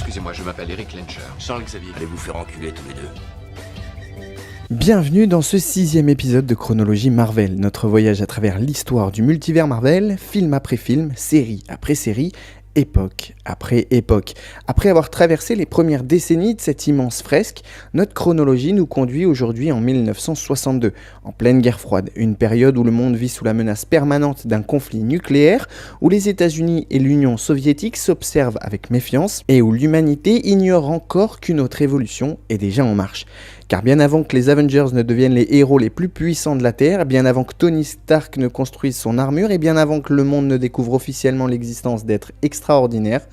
Excusez-moi, je m'appelle Eric Lencher. Charles Xavier. Allez vous faire enculer tous les deux. Bienvenue dans ce 6e épisode de Chronologie Marvel, notre voyage à travers l'histoire du multivers Marvel, film après film, série après série, époque après époque. Après avoir traversé les premières décennies de cette immense fresque, notre chronologie nous conduit aujourd'hui en 1962, en pleine guerre froide, une période où le monde vit sous la menace permanente d'un conflit nucléaire, où les États-Unis et l'Union soviétique s'observent avec méfiance et où l'humanité ignore encore qu'une autre évolution est déjà en marche. Car bien avant que les Avengers ne deviennent les héros les plus puissants de la Terre, bien avant que Tony Stark ne construise son armure et bien avant que le monde ne découvre officiellement l'existence d'êtres extraordinaires,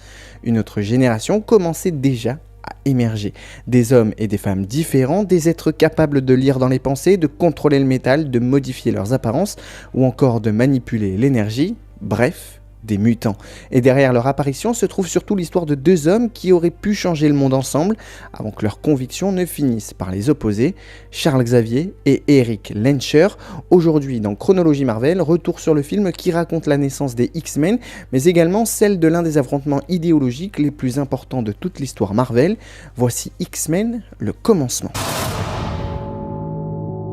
une autre génération commençait déjà à émerger. Des hommes et des femmes différents, des êtres capables de lire dans les pensées, de contrôler le métal, de modifier leurs apparences ou encore de manipuler l'énergie, bref, des mutants. Et derrière leur apparition se trouve surtout l'histoire de deux hommes qui auraient pu changer le monde ensemble avant que leurs convictions ne finissent par les opposer, Charles Xavier et Eric Lencher. Aujourd'hui dans Chronologie Marvel, retour sur le film qui raconte la naissance des X-Men, mais également celle de l'un des affrontements idéologiques les plus importants de toute l'histoire Marvel. Voici X-Men, le commencement.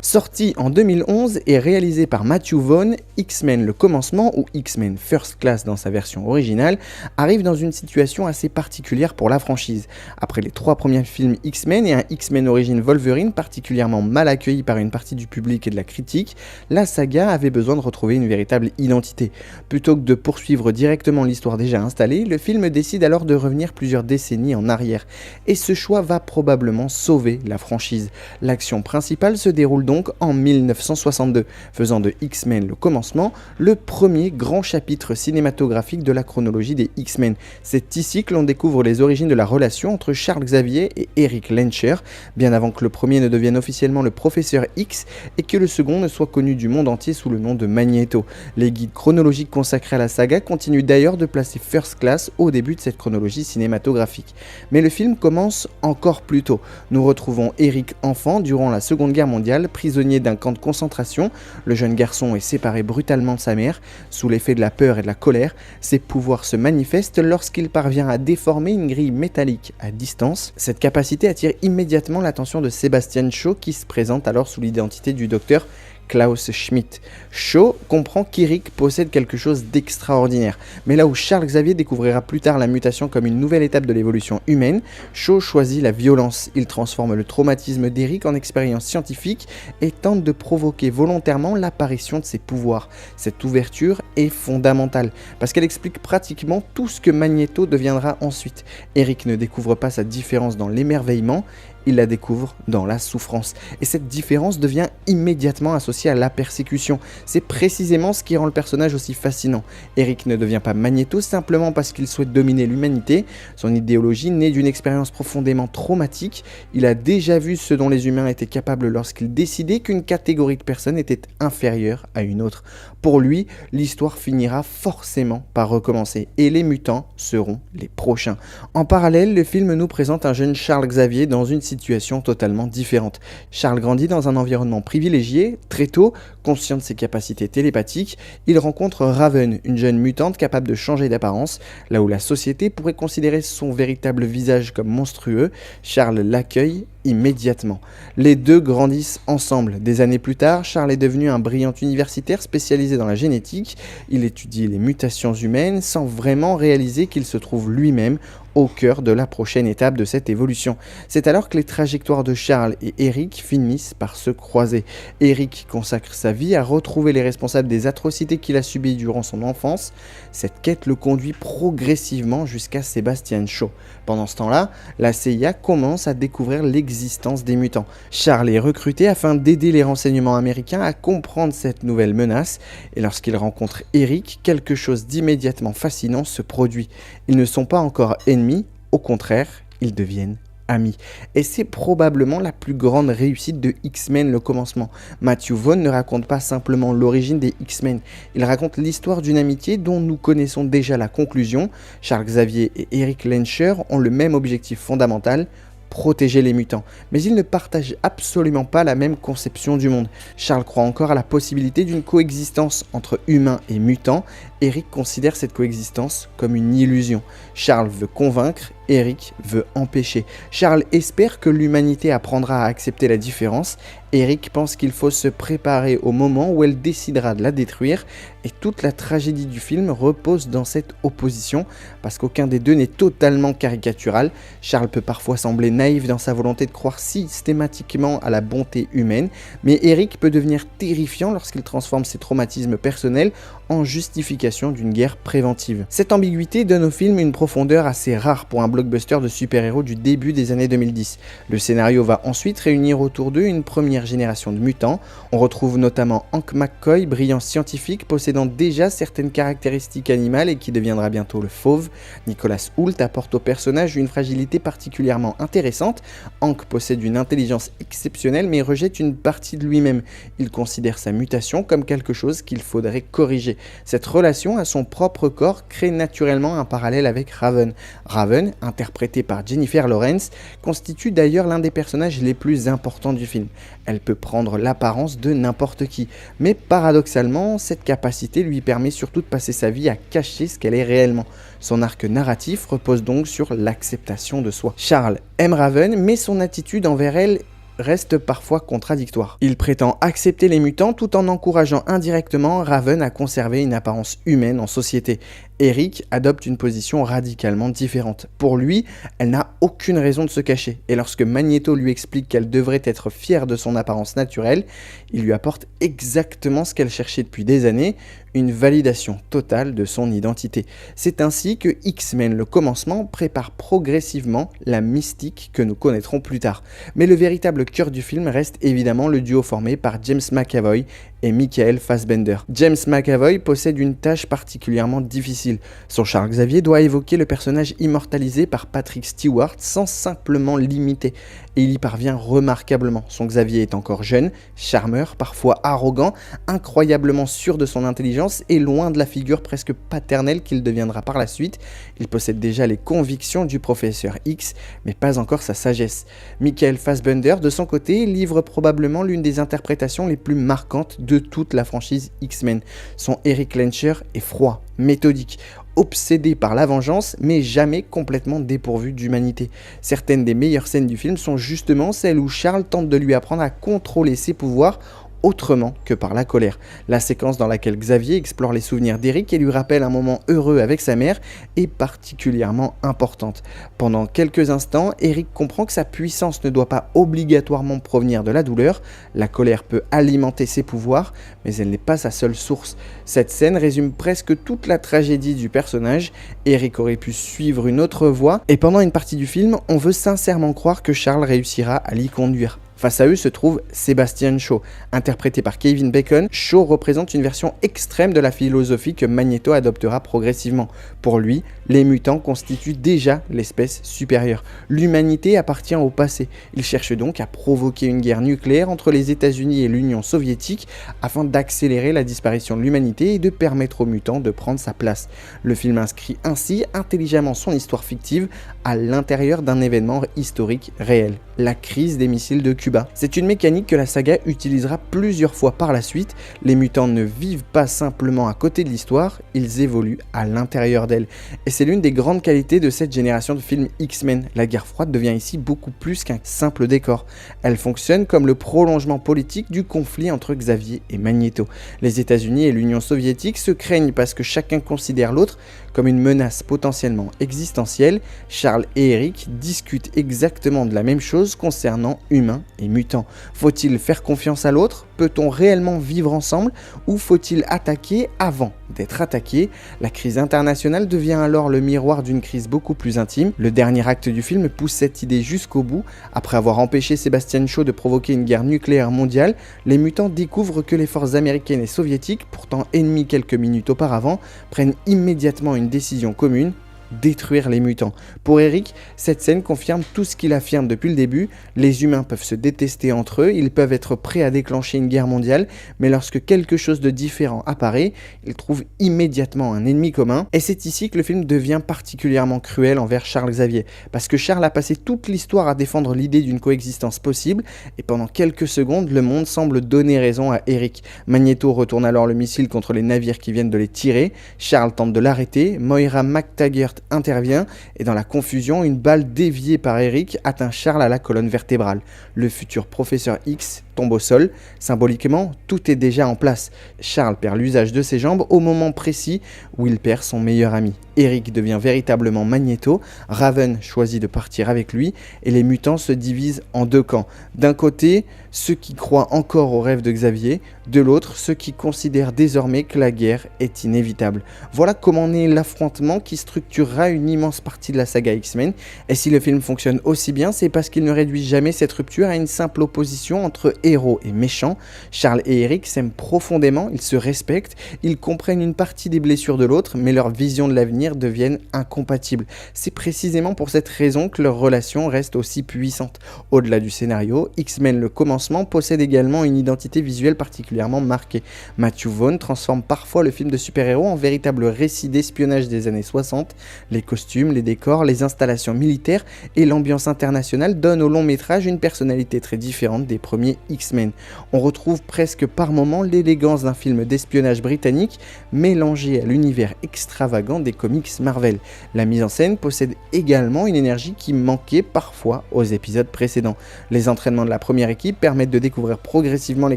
Sorti en 2011 et réalisé par Matthew Vaughn, X-Men le commencement, ou X-Men First Class dans sa version originale, arrive dans une situation assez particulière pour la franchise. Après les 3 premiers films X-Men et un X-Men Origins Wolverine particulièrement mal accueilli par une partie du public et de la critique, la saga avait besoin de retrouver une véritable identité. Plutôt que de poursuivre directement l'histoire déjà installée, le film décide alors de revenir plusieurs décennies en arrière. Et ce choix va probablement sauver la franchise. L'action principale se déroule donc en 1962, faisant de X-Men le commencement le premier grand chapitre cinématographique de la chronologie des X-Men. C'est ici que l'on découvre les origines de la relation entre Charles Xavier et Eric Lencher, bien avant que le premier ne devienne officiellement le Professeur X et que le second ne soit connu du monde entier sous le nom de Magneto. Les guides chronologiques consacrés à la saga continuent d'ailleurs de placer First Class au début de cette chronologie cinématographique. Mais le film commence encore plus tôt. Nous retrouvons Eric enfant durant la Seconde Guerre mondiale, prisonnier d'un camp de concentration. Le jeune garçon est séparé brutalement de sa mère. Sous l'effet de la peur et de la colère, ses pouvoirs se manifestent lorsqu'il parvient à déformer une grille métallique à distance. Cette capacité attire immédiatement l'attention de Sebastian Shaw qui se présente alors sous l'identité du docteur Klaus Schmidt. Shaw comprend qu'Eric possède quelque chose d'extraordinaire. Mais là où Charles Xavier découvrira plus tard la mutation comme une nouvelle étape de l'évolution humaine, Shaw choisit la violence. Il transforme le traumatisme d'Eric en expérience scientifique et tente de provoquer volontairement l'apparition de ses pouvoirs. Cette ouverture est fondamentale parce qu'elle explique pratiquement tout ce que Magneto deviendra ensuite. Eric ne découvre pas sa différence dans l'émerveillement, il la découvre dans la souffrance. Et cette différence devient immédiatement associée à la persécution. C'est précisément ce qui rend le personnage aussi fascinant. Eric ne devient pas Magneto simplement parce qu'il souhaite dominer l'humanité. Son idéologie naît d'une expérience profondément traumatique. Il a déjà vu ce dont les humains étaient capables lorsqu'il décidait qu'une catégorie de personnes était inférieure à une autre. Pour lui, l'histoire finira forcément par recommencer et les mutants seront les prochains. En parallèle, le film nous présente un jeune Charles Xavier dans une situation totalement différente. Charles grandit dans un environnement privilégié. Très tôt, conscient de ses capacités télépathiques, il rencontre Raven, une jeune mutante capable de changer d'apparence. Là où la société pourrait considérer son véritable visage comme monstrueux, Charles l'accueille immédiatement. Les deux grandissent ensemble. Des années plus tard, Charles est devenu un brillant universitaire spécialisé dans la génétique. Il étudie les mutations humaines sans vraiment réaliser qu'il se trouve lui-même au cœur de la prochaine étape de cette évolution. C'est alors que les trajectoires de Charles et Eric finissent par se croiser. Eric consacre sa vie à retrouver les responsables des atrocités qu'il a subies durant son enfance. Cette quête le conduit progressivement jusqu'à Sebastian Shaw. Pendant ce temps-là, la CIA commence à découvrir l'existence des mutants. Charles est recruté afin d'aider les renseignements américains à comprendre cette nouvelle menace, et lorsqu'il rencontre Eric, quelque chose d'immédiatement fascinant se produit. Ils ne sont pas encore ennemis, au contraire, ils deviennent amis. Et c'est probablement la plus grande réussite de X-Men le commencement. Matthew Vaughn ne raconte pas simplement l'origine des X-Men, il raconte l'histoire d'une amitié dont nous connaissons déjà la conclusion. Charles Xavier et Eric Lencher ont le même objectif fondamental, protéger les mutants, mais ils ne partagent absolument pas la même conception du monde. Charles croit encore à la possibilité d'une coexistence entre humains et mutants. Eric considère cette coexistence comme une illusion. Charles veut convaincre, Eric veut empêcher. Charles espère que l'humanité apprendra à accepter la différence. Eric pense qu'il faut se préparer au moment où elle décidera de la détruire, et toute la tragédie du film repose dans cette opposition, parce qu'aucun des deux n'est totalement caricatural. Charles peut parfois sembler naïf dans sa volonté de croire systématiquement à la bonté humaine, mais Eric peut devenir terrifiant lorsqu'il transforme ses traumatismes personnels en justification d'une guerre préventive. Cette ambiguïté donne au film une profondeur assez rare pour un blockbuster de super-héros du début des années 2010. Le scénario va ensuite réunir autour d'eux une première génération de mutants. On retrouve notamment Hank McCoy, brillant scientifique possédant déjà certaines caractéristiques animales et qui deviendra bientôt le Fauve. Nicholas Hoult apporte au personnage une fragilité particulièrement intéressante. Hank possède une intelligence exceptionnelle mais rejette une partie de lui-même. Il considère sa mutation comme quelque chose qu'il faudrait corriger. Cette relation à son propre corps crée naturellement un parallèle avec Raven. Raven, interprétée par Jennifer Lawrence, constitue d'ailleurs l'un des personnages les plus importants du film. Elle peut prendre l'apparence de n'importe qui, mais paradoxalement, cette capacité lui permet surtout de passer sa vie à cacher ce qu'elle est réellement. Son arc narratif repose donc sur l'acceptation de soi. Charles aime Raven, mais son attitude envers elle reste parfois contradictoire. Il prétend accepter les mutants tout en encourageant indirectement Raven à conserver une apparence humaine en société. Eric adopte une position radicalement différente. Pour lui, elle n'a aucune raison de se cacher, et lorsque Magneto lui explique qu'elle devrait être fière de son apparence naturelle, il lui apporte exactement ce qu'elle cherchait depuis des années, une validation totale de son identité. C'est ainsi que X-Men le commencement prépare progressivement la mystique que nous connaîtrons plus tard. Mais le véritable cœur du film reste évidemment le duo formé par James McAvoy et Michael Fassbender. James McAvoy possède une tâche particulièrement difficile. Son Charles Xavier doit évoquer le personnage immortalisé par Patrick Stewart sans simplement l'imiter, et il y parvient remarquablement. Son Xavier est encore jeune, charmeur, parfois arrogant, incroyablement sûr de son intelligence et loin de la figure presque paternelle qu'il deviendra par la suite. Il possède déjà les convictions du professeur X, mais pas encore sa sagesse. Michael Fassbender, de son côté, livre probablement l'une des interprétations les plus marquantes de toute la franchise X-Men. Son Eric Lencher est froid, méthodique, obsédé par la vengeance, mais jamais complètement dépourvu d'humanité. Certaines des meilleures scènes du film sont justement celles où Charles tente de lui apprendre à contrôler ses pouvoirs autrement que par la colère. La séquence dans laquelle Xavier explore les souvenirs d'Eric et lui rappelle un moment heureux avec sa mère est particulièrement importante. Pendant quelques instants, Eric comprend que sa puissance ne doit pas obligatoirement provenir de la douleur. La colère peut alimenter ses pouvoirs, mais elle n'est pas sa seule source. Cette scène résume presque toute la tragédie du personnage. Eric aurait pu suivre une autre voie, et pendant une partie du film, on veut sincèrement croire que Charles réussira à l'y conduire. Face à eux se trouve Sebastian Shaw. Interprété par Kevin Bacon, Shaw représente une version extrême de la philosophie que Magneto adoptera progressivement. Pour lui, les mutants constituent déjà l'espèce supérieure. L'humanité appartient au passé. Il cherche donc à provoquer une guerre nucléaire entre les États-Unis et l'Union soviétique afin d'accélérer la disparition de l'humanité et de permettre aux mutants de prendre sa place. Le film inscrit ainsi intelligemment son histoire fictive à l'intérieur d'un événement historique réel, la crise des missiles de Cuba. C'est une mécanique que la saga utilisera plusieurs fois par la suite. Les mutants ne vivent pas simplement à côté de l'histoire, ils évoluent à l'intérieur d'elle. Et c'est l'une des grandes qualités de cette génération de films X-Men. La guerre froide devient ici beaucoup plus qu'un simple décor. Elle fonctionne comme le prolongement politique du conflit entre Xavier et Magneto. Les États-Unis et l'Union soviétique se craignent parce que chacun considère l'autre comme une menace potentiellement existentielle. Charles et Eric discutent exactement de la même chose concernant humains et mutants. Faut-il faire confiance à l'autre? Peut-on réellement vivre ensemble? Ou faut-il attaquer avant d'être attaqué? La crise internationale devient alors le miroir d'une crise beaucoup plus intime. Le dernier acte du film pousse cette idée jusqu'au bout. Après avoir empêché Sebastian Shaw de provoquer une guerre nucléaire mondiale, les mutants découvrent que les forces américaines et soviétiques, pourtant ennemies quelques minutes auparavant, prennent immédiatement une décision commune: détruire les mutants. Pour Eric, cette scène confirme tout ce qu'il affirme depuis le début. Les humains peuvent se détester entre eux, ils peuvent être prêts à déclencher une guerre mondiale, mais lorsque quelque chose de différent apparaît, ils trouvent immédiatement un ennemi commun. Et c'est ici que le film devient particulièrement cruel envers Charles Xavier, parce que Charles a passé toute l'histoire à défendre l'idée d'une coexistence possible, et pendant quelques secondes, le monde semble donner raison à Eric. Magneto retourne alors le missile contre les navires qui viennent de les tirer, Charles tente de l'arrêter, Moira MacTaggert alerte intervient et dans la confusion, une balle déviée par Eric atteint Charles à la colonne vertébrale. Le futur professeur X tombe au sol. Symboliquement, tout est déjà en place. Charles perd l'usage de ses jambes au moment précis où il perd son meilleur ami. Eric devient véritablement Magneto, Raven choisit de partir avec lui et les mutants se divisent en deux camps. D'un côté, ceux qui croient encore au rêve de Xavier, de l'autre, ceux qui considèrent désormais que la guerre est inévitable. Voilà comment naît l'affrontement qui structurera une immense partie de la saga X-Men. Et si le film fonctionne aussi bien, c'est parce qu'il ne réduit jamais cette rupture à une simple opposition entre héros et méchants. Charles et Eric s'aiment profondément, ils se respectent, ils comprennent une partie des blessures de l'autre, mais leur vision de l'avenir deviennent incompatibles. C'est précisément pour cette raison que leur relation reste aussi puissante. Au-delà du scénario, X-Men le commencement possède également une identité visuelle particulièrement marquée. Matthew Vaughn transforme parfois le film de super-héros en véritable récit d'espionnage des années 60. Les costumes, les décors, les installations militaires et l'ambiance internationale donnent au long métrage une personnalité très différente des premiers X-Men. On retrouve presque par moments l'élégance d'un film d'espionnage britannique mélangé à l'univers extravagant des comics Marvel. La mise en scène possède également une énergie qui manquait parfois aux épisodes précédents. Les entraînements de la première équipe permettent de découvrir progressivement les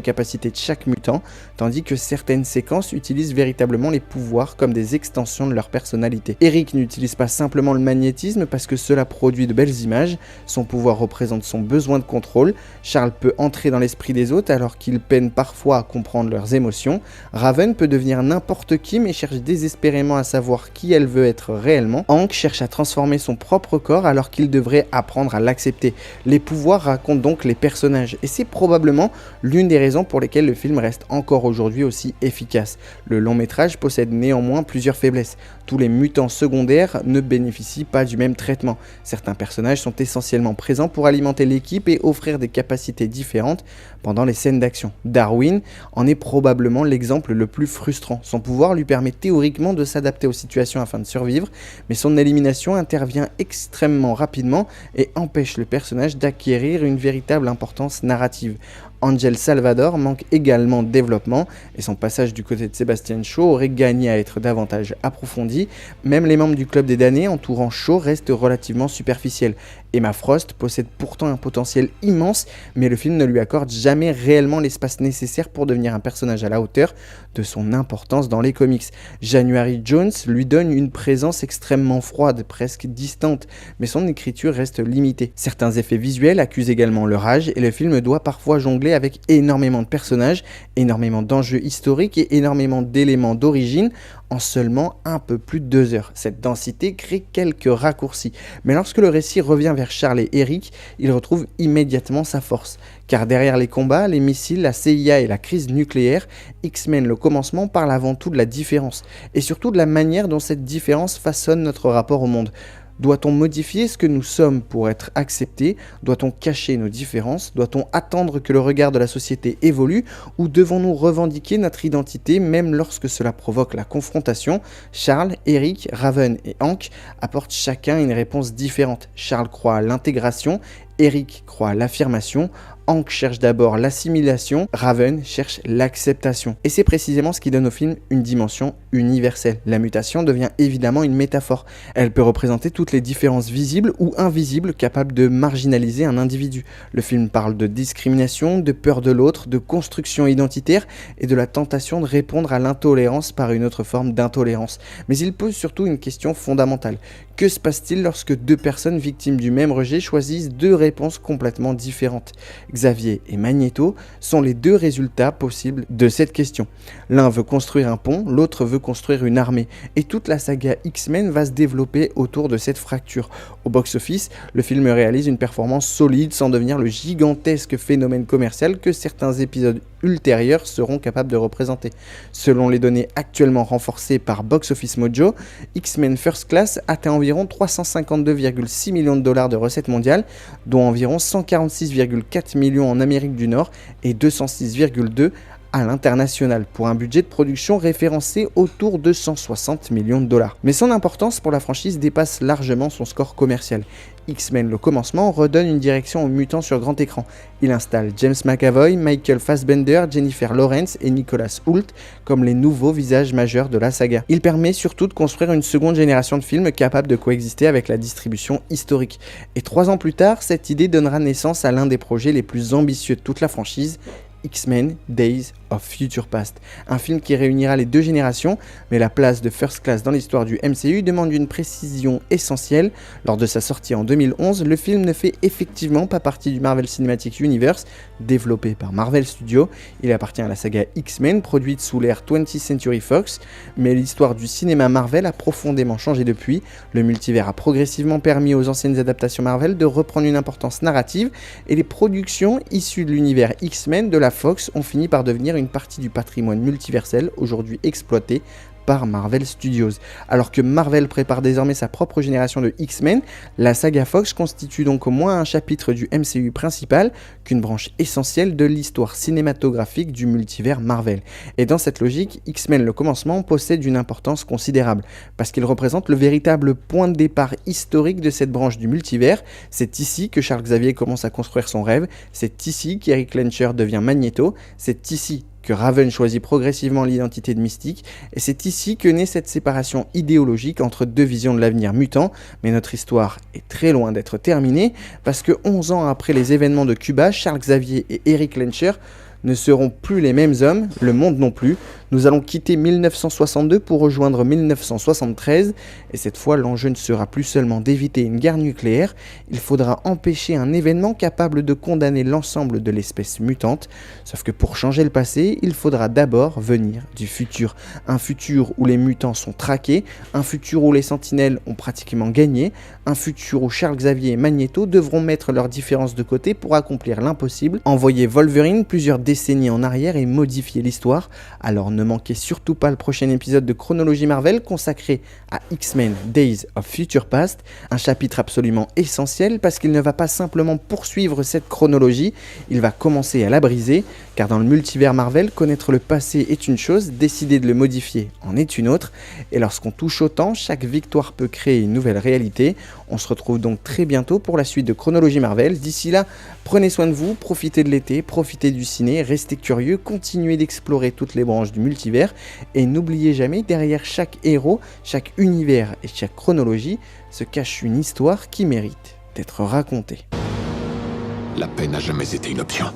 capacités de chaque mutant, tandis que certaines séquences utilisent véritablement les pouvoirs comme des extensions de leur personnalité. Eric n'utilise pas simplement le magnétisme parce que cela produit de belles images, son pouvoir représente son besoin de contrôle. Charles peut entrer dans l'esprit des autres alors qu'il peine parfois à comprendre leurs émotions. Raven peut devenir n'importe qui mais cherche désespérément à savoir qui elle veut être réellement. Hank cherche à transformer son propre corps alors qu'il devrait apprendre à l'accepter. Les pouvoirs racontent donc les personnages et c'est probablement l'une des raisons pour lesquelles le film reste encore aujourd'hui aussi efficace. Le long métrage possède néanmoins plusieurs faiblesses. Tous les mutants secondaires ne bénéficient pas du même traitement. Certains personnages sont essentiellement présents pour alimenter l'équipe et offrir des capacités différentes pendant les scènes d'action. Darwin en est probablement l'exemple le plus frustrant. Son pouvoir lui permet théoriquement de s'adapter aux situations afin de survivre, mais son élimination intervient extrêmement rapidement et empêche le personnage d'acquérir une véritable importance narrative. Angel Salvador manque également de développement et son passage du côté de Sebastian Shaw aurait gagné à être davantage approfondi. Même les membres du club des damnés entourant Shaw restent relativement superficiels. Emma Frost possède pourtant un potentiel immense, mais le film ne lui accorde jamais réellement l'espace nécessaire pour devenir un personnage à la hauteur de son importance dans les comics. January Jones lui donne une présence extrêmement froide, presque distante, mais son écriture reste limitée. Certains effets visuels accusent également leur âge et le film doit parfois jongler avec énormément de personnages, énormément d'enjeux historiques et énormément d'éléments d'origine en seulement un peu plus de 2 heures. Cette densité crée quelques raccourcis, mais lorsque le récit revient vers Charles et Eric, il retrouve immédiatement sa force. Car derrière les combats, les missiles, la CIA et la crise nucléaire, X-Men le commencement parle avant tout de la différence, et surtout de la manière dont cette différence façonne notre rapport au monde. Doit-on modifier ce que nous sommes pour être acceptés? Doit-on cacher nos différences? Doit-on attendre que le regard de la société évolue? Ou devons-nous revendiquer notre identité même lorsque cela provoque la confrontation? Charles, Eric, Raven et Hank apportent chacun une réponse différente. Charles croit à l'intégration, Eric croit à l'affirmation, Hank cherche d'abord l'assimilation, Raven cherche l'acceptation. Et c'est précisément ce qui donne au film une dimension universelle. La mutation devient évidemment une métaphore. Elle peut représenter toutes les différences visibles ou invisibles capables de marginaliser un individu. Le film parle de discrimination, de peur de l'autre, de construction identitaire et de la tentation de répondre à l'intolérance par une autre forme d'intolérance. Mais il pose surtout une question fondamentale. Que se passe-t-il lorsque deux personnes victimes du même rejet choisissent deux réponses complètement différentes? Xavier et Magneto sont les deux résultats possibles de cette question. L'un veut construire un pont, l'autre veut construire une armée. Et toute la saga X-Men va se développer autour de cette fracture. Au box-office, le film réalise une performance solide sans devenir le gigantesque phénomène commercial que certains épisodes ultérieurs seront capables de représenter. Selon les données actuellement renforcées par Box Office Mojo, X-Men First Class atteint environ 352,6 millions de dollars de recettes mondiales, dont environ 146,4 millions en Amérique du Nord et 206,2 à l'international, pour un budget de production référencé autour de 160 millions de dollars. Mais son importance pour la franchise dépasse largement son score commercial. X-Men le commencement redonne une direction aux mutants sur grand écran. Il installe James McAvoy, Michael Fassbender, Jennifer Lawrence et Nicholas Hoult comme les nouveaux visages majeurs de la saga. Il permet surtout de construire une seconde génération de films capable de coexister avec la distribution historique. Et 3 ans plus tard, cette idée donnera naissance à l'un des projets les plus ambitieux de toute la franchise, X-Men Days of Future Past, un film qui réunira les 2 générations, mais la place de First Class dans l'histoire du MCU demande une précision essentielle. Lors de sa sortie en 2011, le film ne fait effectivement pas partie du Marvel Cinematic Universe, développé par Marvel Studios. Il appartient à la saga X-Men, produite sous l'ère 20th Century Fox, mais l'histoire du cinéma Marvel a profondément changé depuis. Le multivers a progressivement permis aux anciennes adaptations Marvel de reprendre une importance narrative, et les productions issues de l'univers X-Men de la Fox ont fini par devenir une partie du patrimoine multiversel aujourd'hui exploité par Marvel Studios. Alors que Marvel prépare désormais sa propre génération de X-Men, la saga Fox constitue donc au moins un chapitre du MCU principal qu'une branche essentielle de l'histoire cinématographique du multivers Marvel. Et dans cette logique, X-Men le commencement possède une importance considérable, parce qu'il représente le véritable point de départ historique de cette branche du multivers. C'est ici que Charles Xavier commence à construire son rêve, c'est ici qu'Eric Lencher devient Magneto, c'est ici que Raven choisit progressivement l'identité de Mystique, et c'est ici que naît cette séparation idéologique entre 2 visions de l'avenir mutant. Mais notre histoire est très loin d'être terminée, parce que 11 ans après les événements de Cuba, Charles Xavier et Eric Lencher ne seront plus les mêmes hommes, le monde non plus. Nous allons quitter 1962 pour rejoindre 1973, et cette fois l'enjeu ne sera plus seulement d'éviter une guerre nucléaire, il faudra empêcher un événement capable de condamner l'ensemble de l'espèce mutante. Sauf que pour changer le passé, il faudra d'abord venir du futur. Un futur où les mutants sont traqués, un futur où les sentinelles ont pratiquement gagné, un futur où Charles Xavier et Magneto devront mettre leurs différences de côté pour accomplir l'impossible, envoyer Wolverine plusieurs décennies en arrière et modifier l'histoire. Alors ne manquez surtout pas le prochain épisode de Chronologie Marvel consacré à X-Men Days of Future Past, un chapitre absolument essentiel parce qu'il ne va pas simplement poursuivre cette chronologie, il va commencer à la briser, car dans le multivers Marvel, connaître le passé est une chose, décider de le modifier en est une autre, et lorsqu'on touche au temps, chaque victoire peut créer une nouvelle réalité. On se retrouve donc très bientôt pour la suite de Chronologie Marvel. D'ici là, prenez soin de vous, profitez de l'été, profitez du ciné, restez curieux, continuez d'explorer toutes les branches du multivers, et n'oubliez jamais, derrière chaque héros, chaque univers et chaque chronologie, se cache une histoire qui mérite d'être racontée. La paix n'a jamais été une option.